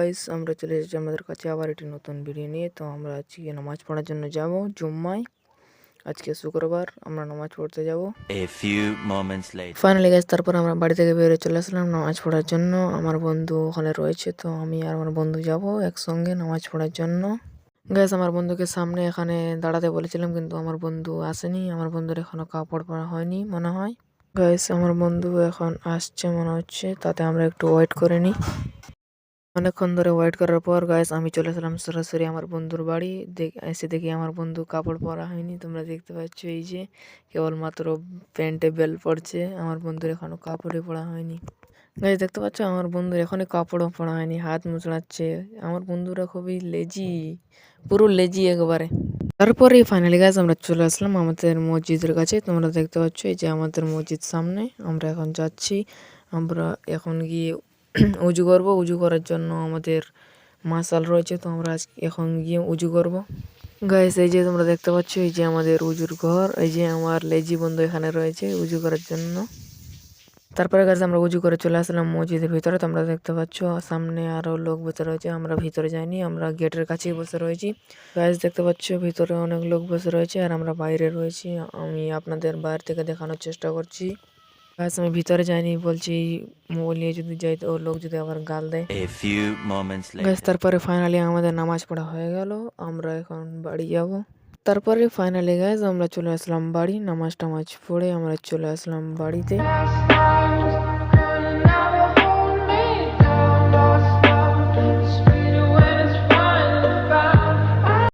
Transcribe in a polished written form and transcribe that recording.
Guys, আমরা চলে এসেছি আমাদের কাছে আবার একটি নতুন ভিডিও নিয়ে। তো আমরা আজকে নামাজ পড়ার জন্য যাব জুম্মায়। আজকে শুক্রবার, আমরা নামাজ পড়তে যাব। A few moments later. Finally guys, তারপর আমরা বাড়ি থেকে বেরিয়ে চলে আসলাম নামাজ পড়ার জন্য। আমার বন্ধু ওখানে রয়েছে, তো আমি আর আমার বন্ধু যাব একসঙ্গে নামাজ পড়ার জন্য। গাইস, আমার বন্ধুকে সামনে এখানে দাঁড়াতে বলেছিলাম, কিন্তু আমার বন্ধু আসেনি। আমার বন্ধুর এখনো কাপড় পরা হয়নি মনে হয়। গাইস, আমার বন্ধু এখন আসছে মনে হচ্ছে, তাতে আমরা একটু ওয়েট করে নিই। অনেকক্ষণ ধরে ওয়েট করার পর গাইস আমি চলে আসলাম সরাসরি আমার বন্ধুর বাড়ি। এসে দেখি আমার বন্ধু কাপড় পরা হয়নি। তোমরা দেখতে পাচ্ছ এই যে কেবলমাত্র প্যান্টে বেল পড়ছে, আমার বন্ধুর এখনো কাপড়ই পরা হয়নি। গাইস, দেখতে পাচ্ছ আমার বন্ধুর এখনই কাপড়ও পরা হয়নি, হাত মুচড়াচ্ছে। আমার বন্ধুরা খুবই লেজি, পুরো লেজি একবারে। তারপরে ফাইনালি গাইস আমরা চলে আসলাম আমাদের মসজিদের কাছে। তোমরা দেখতে পাচ্ছ এই যে আমাদের মসজিদ সামনে। আমরা এখন যাচ্ছি, আমরা এখন গিয়ে উজু করবো। উজু করার জন্য আমাদের মাসাল রয়েছে, তো আমরা এখন গিয়ে উজু করব। গাইস, এই যে তোমরা দেখতে পাচ্ছ এই যে আমাদের উজুর ঘর। এই যে আমার লেজি বন্ধু এখানে রয়েছে উজু করার জন্য। তারপরে গাইস আমরা উজু করে চলে আসলাম মসজিদের ভিতরে। তোমরা দেখতে পাচ্ছ সামনে আরো লোক বসে রয়েছে, আমরা ভিতরে যাইনি, আমরা গেটের কাছেই বসে রয়েছি। গাইস, দেখতে পাচ্ছ ভিতরে অনেক লোক বসে রয়েছে আর আমরা বাইরে রয়েছি। আমি আপনাদের বাইরে থেকে দেখানোর চেষ্টা করছি। গাইস, আমি ভিতরে যাইনি বলছি, মোবাইল নিয়ে যদি যাই তো লোক যদি আবার গাল দেয়। A few moments guys, later. তারপরে ফাইনালি আমাদের নামাজ পড়া হয়ে গেল, আমরা এখন বাড়ি যাব। তারপরে ফাইনালি গাইস আমরা চলে আসলাম বাড়ি। নামাজ টামাজ পড়ে আমরা চলে আসলাম বাড়িতে।